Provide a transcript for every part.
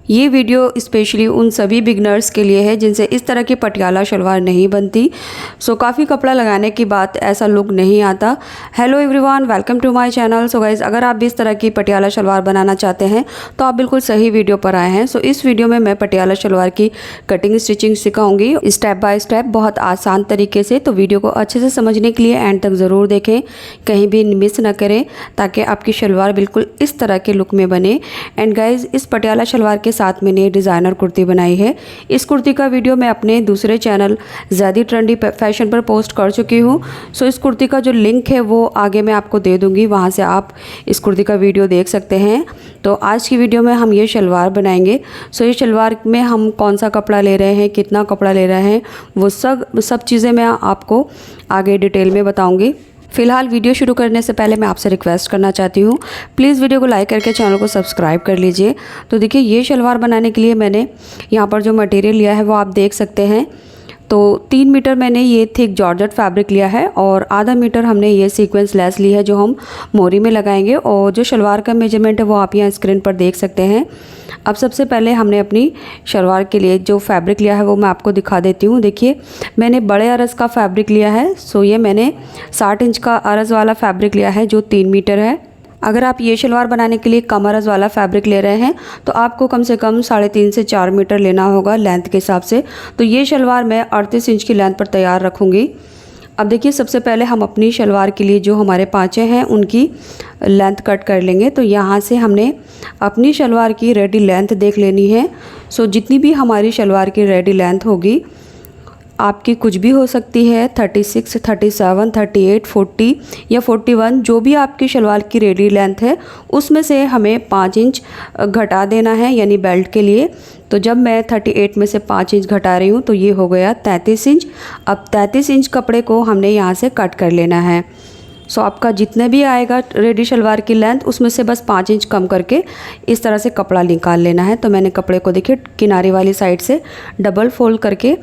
ये video specially उन सभी बिगनर्स के लिए है जिनसे इस तरह की पटियाला शलवार नहीं बनती। सो काफ़ी कपड़ा लगाने के बाद ऐसा लुक नहीं आता। Hello everyone, welcome to my channel. So guys, अगर आप भी इस तरह की पटियाला शलवार बनाना चाहते हैं तो आप बिल्कुल सही वीडियो पर आए हैं। सो इस वीडियो में मैं पटियाला शलवार की कटिंग स्टिचिंग सिखाऊंगी स्टेप बाय स्टेप, बहुत आसान तरीके से। तो वीडियो को अच्छे से समझने के लिए एंड तक ज़रूर देखें, कहीं भी मिस ना करें, ताकि आपकी शलवार बिल्कुल इस तरह के लुक में बने। एंड गाइज़, इस पटियाला शलवार के साथ मैंने डिज़ाइनर कुर्ती बनाई है। इस कुर्ती का वीडियो मैं अपने दूसरे चैनल ज़्यादा ट्रेंडी फैशन पर पोस्ट कर चुकी हूँ। सो इस कुर्ती का जो लिंक है वो आगे मैं आपको दे दूँगी, वहाँ से आप इस कुर्ती का वीडियो देख सकते हैं। तो आज की वीडियो में हम ये शलवार बनाएंगे। सो ये शलवार में हम कौन सा कपड़ा ले रहे हैं, कितना कपड़ा ले रहे हैं, वो सब चीज़ें मैं आपको आगे डिटेल में बताऊँगी। फ़िलहाल वीडियो शुरू करने से पहले मैं आपसे रिक्वेस्ट करना चाहती हूँ, प्लीज़ वीडियो को लाइक करके चैनल को सब्सक्राइब कर लीजिए। तो देखिए, ये शलवार बनाने के लिए मैंने यहाँ पर जो मटेरियल लिया है वो आप देख सकते हैं। तो 3 मीटर मैंने ये थिक जॉर्जेट फैब्रिक लिया है और आधा मीटर हमने ये सीक्वेंस लेस ली है जो हम मोरी में लगाएंगे। और जो शलवार का मेजरमेंट है वो आप यहाँ स्क्रीन पर देख सकते हैं। अब सबसे पहले हमने अपनी शलवार के लिए जो फैब्रिक लिया है वो मैं आपको दिखा देती हूँ। देखिए, मैंने बड़े अरज़ का फैब्रिक लिया है। सो ये मैंने 60 इंच का अरज़ वाला फैब्रिक लिया है जो 3 मीटर है। अगर आप ये शलवार बनाने के लिए कम अरज़ वाला फैब्रिक ले रहे हैं तो आपको कम से कम 3.5 से 4 मीटर लेना होगा लेंथ के हिसाब से। तो ये शलवार मैं 38 इंच की लेंथ पर तैयार रखूँगी। अब देखिए, सबसे पहले हम अपनी शलवार के लिए जो हमारे पाँचे हैं उनकी लेंथ कट कर लेंगे। तो यहाँ से हमने अपनी शलवार की रेडी लेंथ देख लेनी है। सो जितनी भी हमारी शलवार की रेडी लेंथ होगी, आपकी कुछ भी हो सकती है, 36, 37, 38, 40 या 41, जो भी आपकी शलवार की रेडी लेंथ है उसमें से हमें 5 इंच घटा देना है, यानी बेल्ट के लिए। तो जब मैं 38 में से 5 इंच घटा रही हूँ तो ये हो गया 33 इंच। अब 33 इंच कपड़े को हमने यहाँ से कट कर लेना है। सो आपका जितने भी आएगा रेडी शलवार की लेंथ उसमें से बस 5 इंच कम करके इस तरह से कपड़ा निकाल लेना है। तो मैंने कपड़े को देखिए किनारे वाली साइड से डबल फोल्ड करके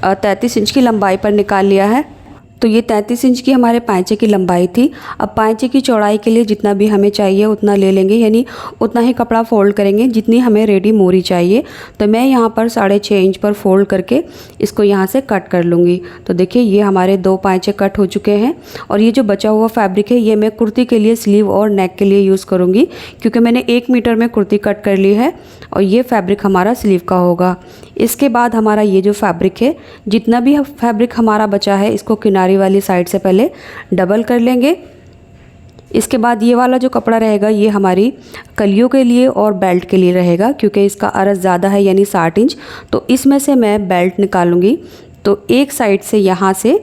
33 इंच की लंबाई पर निकाल लिया है। तो ये 33 इंच की हमारे पाँचे की लंबाई थी। अब पाँचे की चौड़ाई के लिए जितना भी हमें चाहिए उतना ले लेंगे, यानी उतना ही कपड़ा फोल्ड करेंगे जितनी हमें रेडी मोरी चाहिए। तो मैं यहाँ पर 6.5 इंच पर फोल्ड करके इसको यहाँ से कट कर लूँगी। तो देखिए, ये हमारे 2 पाँचे कट हो चुके हैं। और ये जो बचा हुआ फैब्रिक है ये मैं कुर्ती के लिए स्लीव और नेक के लिए यूज़ करूँगी, क्योंकि मैंने 1 मीटर में कुर्ती कट कर ली है और ये फैब्रिक हमारा स्लीव का होगा। इसके बाद हमारा ये जो फैब्रिक है, जितना भी फैब्रिक हमारा बचा है, इसको किनारी वाली साइड से पहले डबल कर लेंगे। इसके बाद ये वाला जो कपड़ा रहेगा ये हमारी कलियों के लिए और बेल्ट के लिए रहेगा, क्योंकि इसका अरज़ ज़्यादा है यानी 60 इंच। तो इसमें से मैं बेल्ट निकालूंगी। तो एक साइड से यहाँ से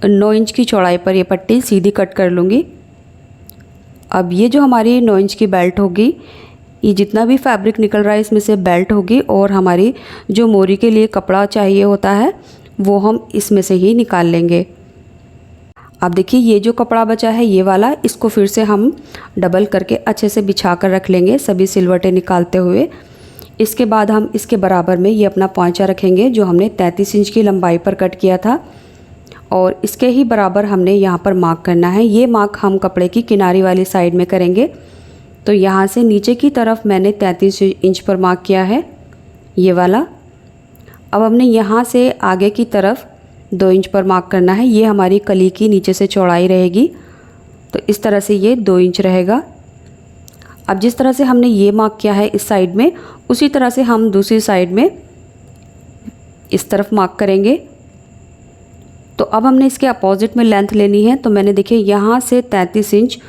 9 इंच की चौड़ाई पर ये पट्टी सीधी कट कर लूँगी। अब ये जो हमारी 9 इंच की बेल्ट होगी, ये जितना भी फैब्रिक निकल रहा है इसमें से बेल्ट होगी, और हमारी जो मोरी के लिए कपड़ा चाहिए होता है वो हम इसमें से ही निकाल लेंगे। अब देखिए, ये जो कपड़ा बचा है ये वाला, इसको फिर से हम डबल करके अच्छे से बिछा कर रख लेंगे सभी सिलवटें निकालते हुए। इसके बाद हम इसके बराबर में ये अपना पोंचा रखेंगे जो हमने 33 इंच की लंबाई पर कट किया था, और इसके ही बराबर हमने यहाँ पर मार्क करना है। ये मार्क हम कपड़े की किनारी वाली साइड में करेंगे। तो यहाँ से नीचे की तरफ मैंने 33 इंच पर मार्क किया है, ये वाला। अब हमने यहाँ से आगे की तरफ 2 इंच पर मार्क करना है। ये हमारी कली की नीचे से चौड़ाई रहेगी। तो इस तरह से ये 2 इंच रहेगा। अब जिस तरह से हमने ये मार्क किया है इस साइड में, उसी तरह से हम दूसरी साइड में इस तरफ मार्क करेंगे। तो अब हमने इसके अपोजिट में लेंथ लेनी है। तो मैंने देखिए यहाँ से 33 इंच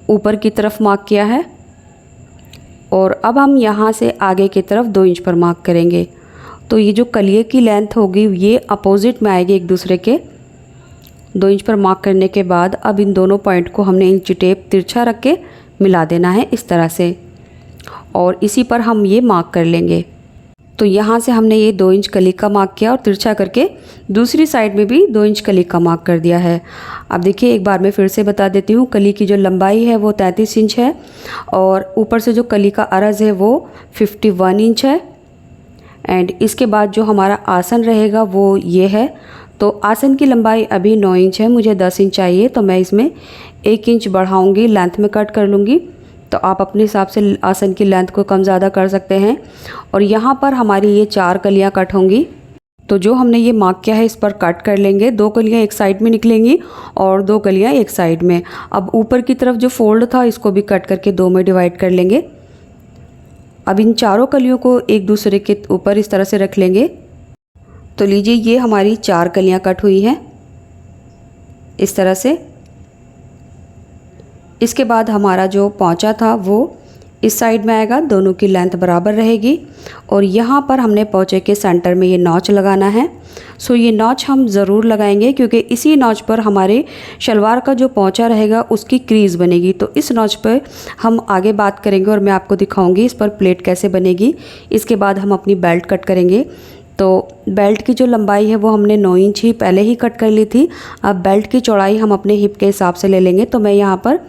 ऊपर की तरफ मार्क किया है, और अब हम यहाँ से आगे की तरफ 2 इंच पर मार्क करेंगे। तो ये जो कलिए की लेंथ होगी ये अपोजिट में आएगी एक दूसरे के। 2 इंच पर मार्क करने के बाद अब इन दोनों पॉइंट को हमने इंची टेप तिरछा रख के मिला देना है इस तरह से, और इसी पर हम ये मार्क कर लेंगे। तो यहाँ से हमने ये 2 इंच कली का मार्क किया और तिरछा करके दूसरी साइड में भी 2 इंच कली का मार्क कर दिया है। अब देखिए, एक बार मैं फिर से बता देती हूँ, कली की जो लंबाई है वो 33 इंच है, और ऊपर से जो कली का अरज़ है वो 51 इंच है। एंड इसके बाद जो हमारा आसन रहेगा वो ये है। तो आसन की लंबाई अभी 9 इंच है, मुझे 10 इंच चाहिए, तो मैं इसमें 1 इंच बढ़ाऊँगी, लेंथ में कट कर लूँगी। तो आप अपने हिसाब से आसन की लेंथ को कम ज़्यादा कर सकते हैं। और यहाँ पर हमारी ये 4 कलियाँ कट होंगी। तो जो हमने ये मार्क किया है इस पर कट कर लेंगे। 2 कलियाँ एक साइड में निकलेंगी और 2 कलियाँ एक साइड में। अब ऊपर की तरफ जो फोल्ड था इसको भी कट करके 2 में डिवाइड कर लेंगे। अब इन चारों कलियों को एक दूसरे के ऊपर इस तरह से रख लेंगे। तो लीजिए ये हमारी 4 कलियाँ कट हुई हैं इस तरह से। इसके बाद हमारा जो पोंचा था वो इस साइड में आएगा, दोनों की लेंथ बराबर रहेगी। और यहाँ पर हमने पोंचे के सेंटर में ये नॉच लगाना है। सो ये नॉच हम ज़रूर लगाएंगे क्योंकि इसी नॉच पर हमारे शलवार का जो पोंचा रहेगा उसकी क्रीज़ बनेगी। तो इस नॉच पर हम आगे बात करेंगे और मैं आपको दिखाऊंगी इस पर प्लेट कैसे बनेगी। इसके बाद हम अपनी बेल्ट कट करेंगे। तो बेल्ट की जो लंबाई है वो हमने 9 इंच ही पहले ही कट कर ली थी। अब बेल्ट की चौड़ाई हम अपने हिप के हिसाब से ले लेंगे। तो मैं यहाँ पर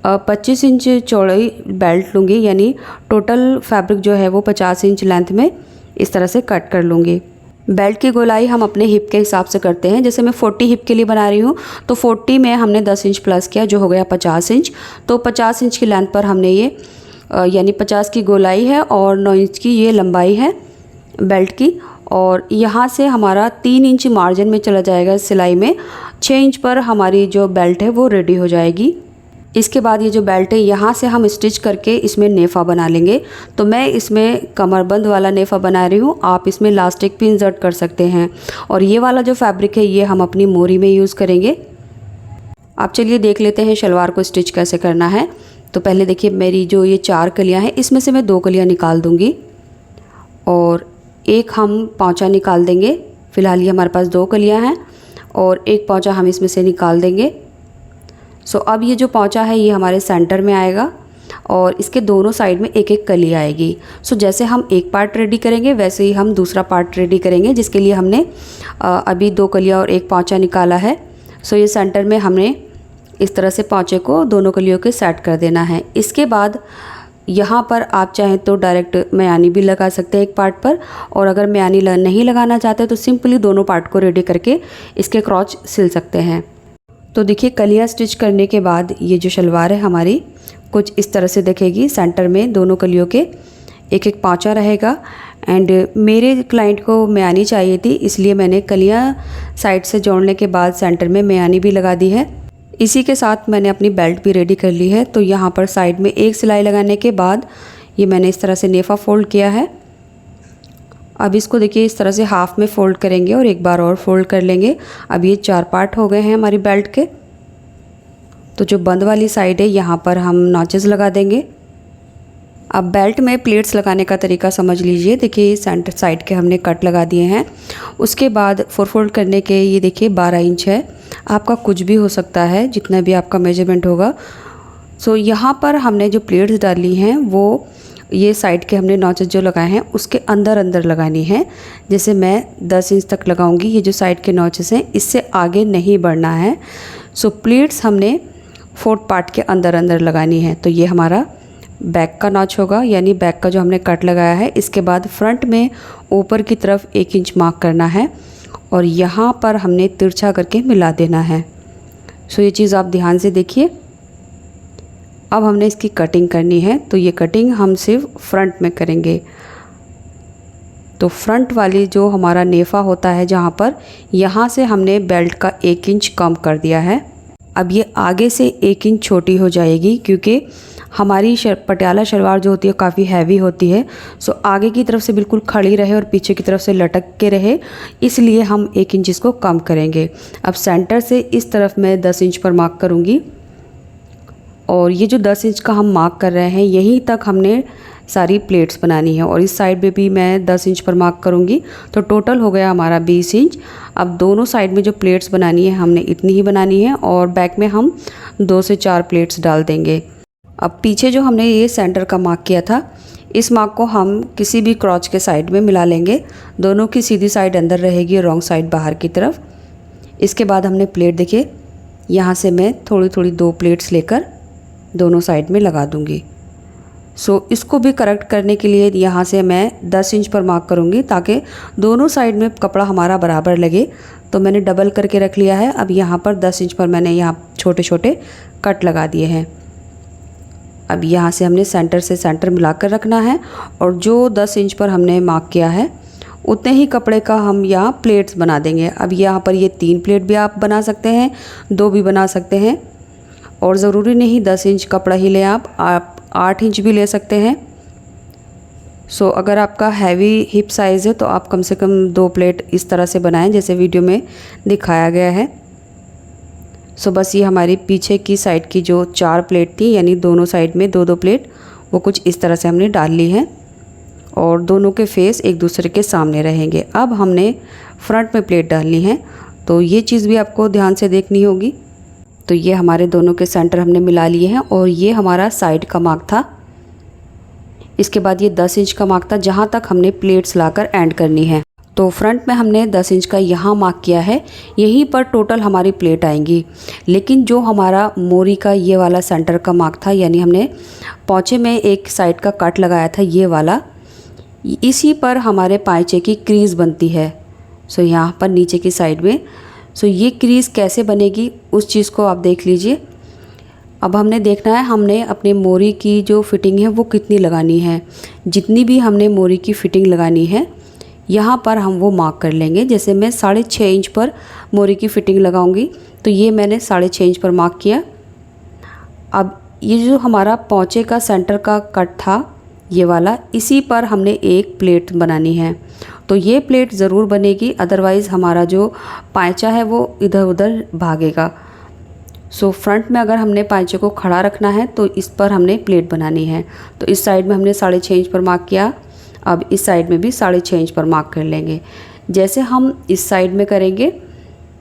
25 इंच चौड़ाई बेल्ट लूँगी, यानी टोटल फैब्रिक जो है वो 50 इंच लेंथ में इस तरह से कट कर लूँगी। बेल्ट की गोलाई हम अपने हिप के हिसाब से करते हैं। जैसे मैं 40 हिप के लिए बना रही हूँ तो 40 में हमने 10 इंच प्लस किया जो हो गया 50 इंच। तो 50 इंच की लेंथ पर हमने ये यानी 50 की गोलाई है और 9 इंच की ये लंबाई है बेल्ट की। और यहाँ से हमारा 3 इंच मार्जिन में चला जाएगा सिलाई में। 6 इंच पर हमारी जो बेल्ट है वो रेडी हो जाएगी। इसके बाद ये जो बेल्ट है यहाँ से हम स्टिच करके इसमें नेफ़ा बना लेंगे। तो मैं इसमें कमरबंद वाला नेफ़ा बना रही हूँ, आप इसमें इलास्टिक भी इंसर्ट कर सकते हैं। और ये वाला जो फैब्रिक है ये हम अपनी मोरी में यूज़ करेंगे। आप चलिए देख लेते हैं शलवार को स्टिच कैसे करना है। तो पहले देखिए मेरी जो ये 4 कलियाँ हैं इसमें से मैं 2 कलियाँ निकाल दूँगी और एक हम पोंचा निकाल देंगे। फ़िलहाल ये हमारे पास 2 कलियाँ हैं और एक पोंचा हम इसमें से निकाल देंगे। सो अब ये जो पोंचा है ये हमारे सेंटर में आएगा और इसके दोनों साइड में एक एक कली आएगी। सो जैसे हम एक पार्ट रेडी करेंगे वैसे ही हम दूसरा पार्ट रेडी करेंगे, जिसके लिए हमने अभी 2 कलियाँ और एक पोंचा निकाला है। सो ये सेंटर में हमने इस तरह से पोंचे को दोनों कलियों के सेट कर देना है। इसके बाद यहाँ पर आप चाहें तो डायरेक्ट म्यानी भी लगा सकते हैं एक पार्ट पर, और अगर म्यानी नहीं लगाना चाहते तो सिंपली दोनों पार्ट को रेडी करके इसके क्रॉच सिल सकते हैं। तो देखिए कलियाँ स्टिच करने के बाद ये जो शलवार है हमारी कुछ इस तरह से दिखेगी। सेंटर में दोनों कलियों के एक एक पोंचा रहेगा। एंड मेरे क्लाइंट को म्यानी चाहिए थी, इसलिए मैंने कलियाँ साइड से जोड़ने के बाद सेंटर में म्यानी भी लगा दी है। इसी के साथ मैंने अपनी बेल्ट भी रेडी कर ली है। तो यहाँ पर साइड में एक सिलाई लगाने के बाद ये मैंने इस तरह से नेफ़ा फोल्ड किया है। अब इसको देखिए इस तरह से हाफ़ में फ़ोल्ड करेंगे और एक बार और फोल्ड कर लेंगे। अब ये 4 पार्ट हो गए हैं हमारी बेल्ट के। तो जो बंद वाली साइड है यहाँ पर हम नॉचेस लगा देंगे। अब बेल्ट में प्लेट्स लगाने का तरीका समझ लीजिए। देखिए सेंटर साइड के हमने कट लगा दिए हैं। उसके बाद 4 फोल्ड करने के ये देखिए 12 इंच है, आपका कुछ भी हो सकता है जितना भी आपका मेजरमेंट होगा। सो यहाँ पर हमने जो प्लेट्स डाली हैं वो ये साइड के हमने नॉचेस जो लगाए हैं उसके अंदर अंदर लगानी है। जैसे मैं 10 इंच तक लगाऊंगी। ये जो साइड के नॉचेस हैं इससे आगे नहीं बढ़ना है। सो प्लेट्स हमने 4th पार्ट के अंदर अंदर लगानी है। तो ये हमारा बैक का नॉच होगा, यानी बैक का जो हमने कट लगाया है। इसके बाद फ्रंट में ऊपर की तरफ 1 इंच मार्क करना है और यहाँ पर हमने तिरछा करके मिला देना है। सो ये चीज़ आप ध्यान से देखिए। अब हमने इसकी कटिंग करनी है। तो ये कटिंग हम सिर्फ फ्रंट में करेंगे। तो फ्रंट वाली जो हमारा नेफ़ा होता है जहाँ पर, यहाँ से हमने बेल्ट का 1 इंच कम कर दिया है। अब ये आगे से 1 इंच छोटी हो जाएगी क्योंकि हमारी पटियाला शलवार जो होती है काफ़ी हैवी होती है। सो आगे की तरफ से बिल्कुल खड़ी रहे और पीछे की तरफ से लटक के रहे, इसलिए हम 1 इंच इसको कम करेंगे। अब सेंटर से इस तरफ मैं 10 इंच पर मार्क करूँगी और ये जो 10 इंच का हम मार्क कर रहे हैं यहीं तक हमने सारी प्लेट्स बनानी है। और इस साइड पे भी मैं 10 इंच पर मार्क करूँगी। तो टोटल हो गया हमारा 20 इंच। अब दोनों साइड में जो प्लेट्स बनानी है हमने इतनी ही बनानी है और बैक में हम 2 से 4 प्लेट्स डाल देंगे। अब पीछे जो हमने ये सेंटर का मार्क किया था, इस मार्क को हम किसी भी क्रॉच के साइड में मिला लेंगे। दोनों की सीधी साइड अंदर रहेगी, रॉन्ग साइड बाहर की तरफ। इसके बाद हमने प्लेट देखिए, यहाँ से मैं थोड़ी थोड़ी 2 प्लेट्स लेकर दोनों साइड में लगा दूँगी। सो इसको भी करेक्ट करने के लिए यहाँ से मैं 10 इंच पर मार्क करूँगी ताकि दोनों साइड में कपड़ा हमारा बराबर लगे। तो मैंने डबल करके रख लिया है। अब यहाँ पर 10 इंच पर मैंने यहाँ छोटे छोटे कट लगा दिए हैं। अब यहाँ से हमने सेंटर से सेंटर मिलाकर रखना है और जो 10 इंच पर हमने मार्क किया है उतने ही कपड़े का हम यहाँ प्लेट्स बना देंगे। अब यहाँ पर ये 3 प्लेट भी आप बना सकते हैं, 2 भी बना सकते हैं और ज़रूरी नहीं 10 इंच कपड़ा ही लें, आप 8 इंच भी ले सकते हैं। सो अगर आपका हैवी हिप साइज़ है तो आप कम से कम 2 प्लेट इस तरह से बनाएं जैसे वीडियो में दिखाया गया है। सो बस ये हमारी पीछे की साइड की जो 4 प्लेट थी, यानी दोनों साइड में 2-2 प्लेट, वो कुछ इस तरह से हमने डाल ली है और दोनों के फेस एक दूसरे के सामने रहेंगे। अब हमने फ्रंट में प्लेट डालनी है, तो ये चीज़ भी आपको ध्यान से देखनी होगी। तो ये हमारे दोनों के सेंटर हमने मिला लिए हैं और ये हमारा साइड का मार्क था। इसके बाद ये 10 इंच का मार्क था जहाँ तक हमने प्लेट्स लाकर एंड करनी है। तो फ्रंट में हमने 10 इंच का यहाँ मार्क किया है, यहीं पर टोटल हमारी प्लेट आएंगी। लेकिन जो हमारा मोरी का ये वाला सेंटर का मार्क था, यानी हमने पौचे में एक साइड का कट लगाया था ये वाला, इसी पर हमारे पाइचे की क्रीज़ बनती है। सो यहाँ पर नीचे की साइड में, सो ये क्रीज़ कैसे बनेगी उस चीज़ को आप देख लीजिए। अब हमने देखना है हमने अपने मोरी की जो फिटिंग है वो कितनी लगानी है। जितनी भी हमने मोरी की फिटिंग लगानी है यहाँ पर हम वो मार्क कर लेंगे। जैसे मैं 6.5 इंच पर मोरी की फिटिंग लगाऊंगी, तो ये मैंने 6.5 इंच पर मार्क किया। अब ये जो हमारा पौचे का सेंटर का कट था ये वाला, इसी पर हमने एक प्लेट बनानी है। तो ये प्लेट ज़रूर बनेगी, अदरवाइज़ हमारा जो पाइचा है वो इधर उधर भागेगा। सो फ्रंट में अगर हमने पाइचे को खड़ा रखना है तो इस पर हमने प्लेट बनानी है। तो इस साइड में हमने 6.5 इंच पर मार्क किया, अब इस साइड में भी 6.5 इंच पर मार्क कर लेंगे। जैसे हम इस साइड में करेंगे,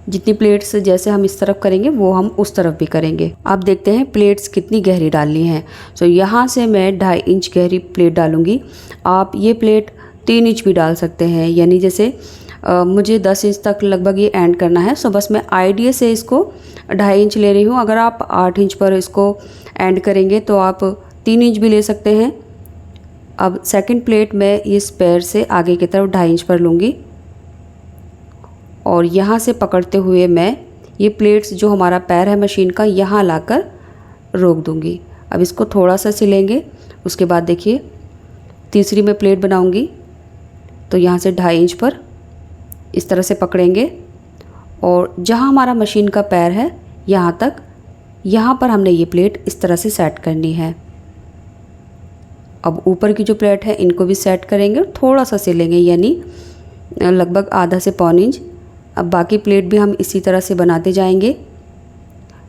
जितनी प्लेट्स जैसे हम इस तरफ करेंगे वो हम उस तरफ भी करेंगे। अब देखते हैं प्लेट्स कितनी गहरी डालनी है। सो यहाँ से मैं 2.5 इंच गहरी प्लेट डालूँगी। आप ये प्लेट 3 इंच भी डाल सकते हैं, यानी जैसे मुझे 10 इंच तक लगभग ये एंड करना है। सो बस मैं आइडिया से इसको 2.5 इंच ले रही हूँ। अगर आप 8 इंच पर इसको एंड करेंगे तो आप 3 इंच भी ले सकते हैं। अब सेकंड प्लेट मैं इस पैर से आगे की तरफ 2.5 इंच पर लूँगी और यहाँ से पकड़ते हुए मैं ये प्लेट्स जो हमारा पैर है मशीन का यहाँ लाकर रोक दूँगी। अब इसको थोड़ा सा सिलेंगे। उसके बाद देखिए तीसरी मैं प्लेट बनाऊँगी, तो यहाँ से 2.5 इंच पर इस तरह से पकड़ेंगे और जहाँ हमारा मशीन का पैर है यहाँ तक, यहाँ पर हमने ये प्लेट इस तरह से सेट करनी है। अब ऊपर की जो प्लेट है इनको भी सेट करेंगे, थोड़ा सा सिलेंगे, यानी लगभग आधा से 1.25 इंच। अब बाकी प्लेट भी हम इसी तरह से बनाते जाएंगे।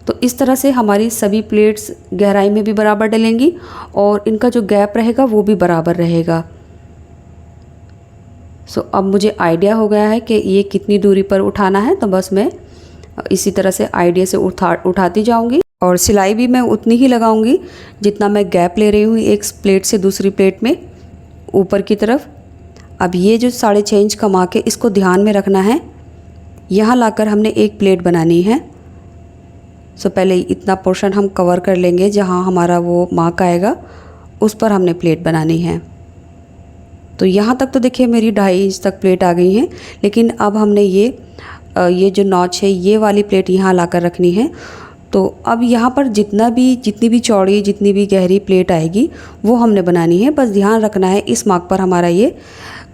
तो इस तरह से हमारी सभी प्लेट्स गहराई में भी बराबर डलेंगी और इनका जो गैप रहेगा वो भी बराबर रहेगा। सो अब मुझे आइडिया हो गया है कि ये कितनी दूरी पर उठाना है, तो बस मैं इसी तरह से आइडिया से उठाती जाऊंगी और सिलाई भी मैं उतनी ही लगाऊंगी जितना मैं गैप ले रही हूँ एक प्लेट से दूसरी प्लेट में ऊपर की तरफ। अब ये जो 6.5 इंच का मार्क है इसको ध्यान में रखना है। यहाँ लाकर हमने एक प्लेट बनानी है। सो पहले इतना पोर्शन हम कवर कर लेंगे, जहाँ हमारा वो मार्क आएगा उस पर हमने प्लेट बनानी है। तो यहाँ तक तो देखिए मेरी 2.5 इंच तक प्लेट आ गई है, लेकिन अब हमने ये जो नॉच है ये वाली प्लेट यहाँ लाकर रखनी है। तो अब यहाँ पर जितनी भी चौड़ी जितनी भी गहरी प्लेट आएगी वो हमने बनानी है। बस ध्यान रखना है इस मार्क पर हमारा ये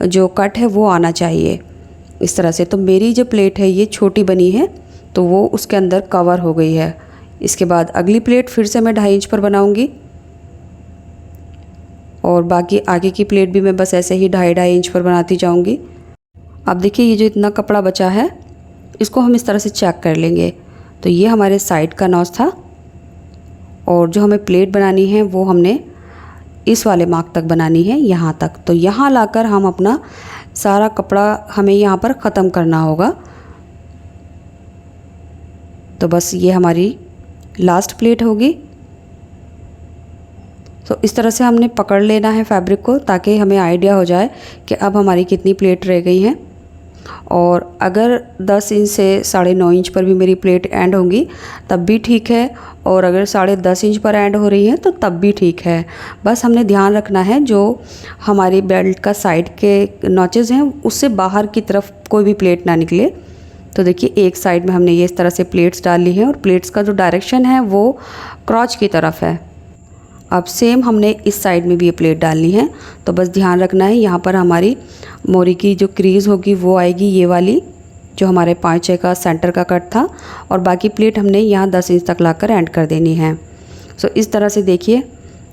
जो कट है वो आना चाहिए इस तरह से। तो मेरी जो प्लेट है ये छोटी बनी है तो वो उसके अंदर कवर हो गई है। इसके बाद अगली प्लेट फिर से मैं 2.5 इंच पर बनाऊंगी और बाकी आगे की प्लेट भी मैं बस ऐसे ही 2.5 इंच पर बनाती जाऊंगी। अब देखिए ये जो इतना कपड़ा बचा है इसको हम इस तरह से चेक कर लेंगे। तो ये हमारे साइड का नॉच था और जो हमें प्लेट बनानी है वो हमने इस वाले मार्क तक बनानी है, यहाँ तक। तो यहाँ लाकर हम अपना सारा कपड़ा हमें यहाँ पर ख़त्म करना होगा। तो बस ये हमारी लास्ट प्लेट होगी। तो इस तरह से हमने पकड़ लेना है फैब्रिक को ताकि हमें आइडिया हो जाए कि अब हमारी कितनी प्लेट रह गई हैं। और अगर 10 इंच से 9.5 इंच पर भी मेरी प्लेट एंड होंगी तब भी ठीक है, और अगर 10.5 इंच पर एंड हो रही है तो तब भी ठीक है। बस हमने ध्यान रखना है जो हमारी बेल्ट का साइड के नॉचेस हैं उससे बाहर की तरफ कोई भी प्लेट ना निकले। तो देखिए एक साइड में हमने ये इस तरह से प्लेट्स डाल ली हैं और प्लेट्स का जो डायरेक्शन है वो क्रॉच की तरफ है। अब सेम हमने इस साइड में भी ये प्लेट डालनी है। तो बस ध्यान रखना है, यहाँ पर हमारी मोरी की जो क्रीज़ होगी वो आएगी ये वाली, जो हमारे पाँचे का सेंटर का कट था, और बाकी प्लेट हमने यहाँ 10 इंच तक लाकर एंड कर देनी है। सो इस तरह से देखिए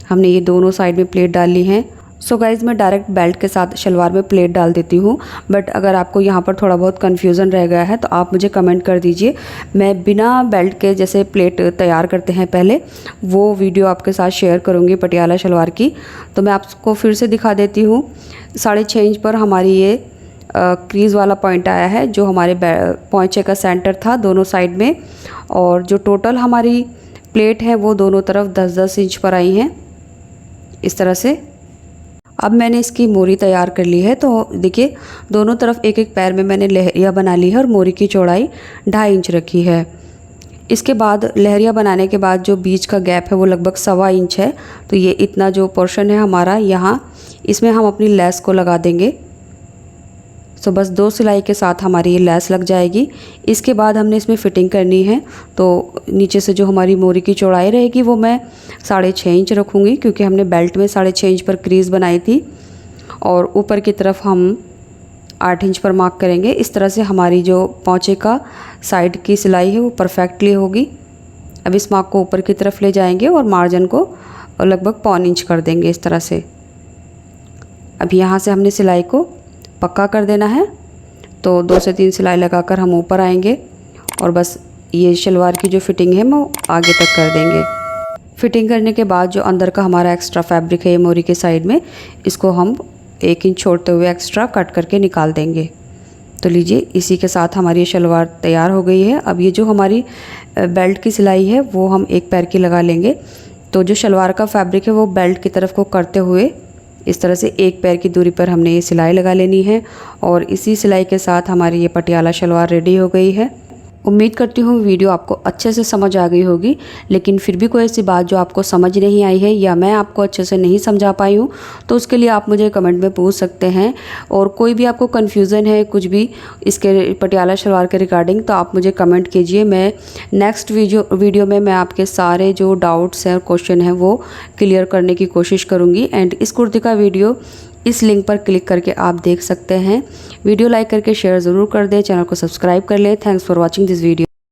हमने ये दोनों साइड में प्लेट डाल ली है। सो गाइज़ मैं डायरेक्ट बेल्ट के साथ शलवार में प्लेट डाल देती हूँ, बट अगर आपको यहाँ पर थोड़ा बहुत कन्फ्यूज़न रह गया है तो आप मुझे कमेंट कर दीजिए। मैं बिना बेल्ट के जैसे प्लेट तैयार करते हैं पहले, वो वीडियो आपके साथ शेयर करूँगी पटियाला शलवार की। तो मैं आपको फिर से दिखा देती हूँ। 6.5 इंच पर हमारी ये क्रीज़ वाला पॉइंट आया है, जो हमारे पोंचे का सेंटर था दोनों साइड में, और जो टोटल हमारी प्लेट है वो दोनों तरफ 10-10 इंच पर आई हैं इस तरह से। अब मैंने इसकी मोरी तैयार कर ली है। तो देखिए दोनों तरफ एक एक पैर में मैंने लहरिया बना ली है और मोरी की चौड़ाई 2.5 इंच रखी है। इसके बाद लहरिया बनाने के बाद जो बीच का गैप है वो लगभग 1.25 इंच है। तो ये इतना जो पोर्शन है हमारा यहाँ, इसमें हम अपनी लेस को लगा देंगे। सो बस 2 सिलाई के साथ हमारी ये लेस लग जाएगी। इसके बाद हमने इसमें फ़िटिंग करनी है। तो नीचे से जो हमारी मोरी की चौड़ाई रहेगी वो मैं 6.5 इंच रखूँगी, क्योंकि हमने बेल्ट में 6.5 इंच पर क्रीज़ बनाई थी, और ऊपर की तरफ हम 8 इंच पर मार्क करेंगे। इस तरह से हमारी जो पोंचे का साइड की सिलाई है वो परफेक्टली होगी। अब इस मार्क को ऊपर की तरफ ले जाएंगे और मार्जिन को लगभग 1.25 इंच कर देंगे इस तरह से। अब यहाँ से हमने सिलाई को पक्का कर देना है। तो 2 से 3 सिलाई लगाकर हम ऊपर आएंगे और बस ये शलवार की जो फिटिंग है वो आगे तक कर देंगे। फिटिंग करने के बाद जो अंदर का हमारा एक्स्ट्रा फैब्रिक है ये मोरी के साइड में, इसको हम 1 इंच छोड़ते हुए एक्स्ट्रा कट करके निकाल देंगे। तो लीजिए इसी के साथ हमारी ये शलवार तैयार हो गई है। अब ये जो हमारी बेल्ट की सिलाई है वो हम एक पैर की लगा लेंगे। तो जो शलवार का फैब्रिक है वो बेल्ट की तरफ को करते हुए इस तरह से एक पैर की दूरी पर हमने ये सिलाई लगा लेनी है, और इसी सिलाई के साथ हमारी ये पटियाला शलवार रेडी हो गई है। उम्मीद करती हूँ वीडियो आपको अच्छे से समझ आ गई होगी, लेकिन फिर भी कोई ऐसी बात जो आपको समझ नहीं आई है या मैं आपको अच्छे से नहीं समझा पाई हूँ तो उसके लिए आप मुझे कमेंट में पूछ सकते हैं। और कोई भी आपको कन्फ्यूज़न है कुछ भी इसके पटियाला शलवार के रिगार्डिंग, तो आप मुझे कमेंट कीजिए। मैं नेक्स्ट वीडियो में मैं आपके सारे जो डाउट्स हैं और क्वेश्चन हैं वो क्लियर करने की कोशिश करूँगी। एंड इस कुर्ती का वीडियो इस लिंक पर क्लिक करके आप देख सकते हैं। वीडियो लाइक करके शेयर ज़रूर कर दें, चैनल को सब्सक्राइब कर लें। Thanks for watching this video.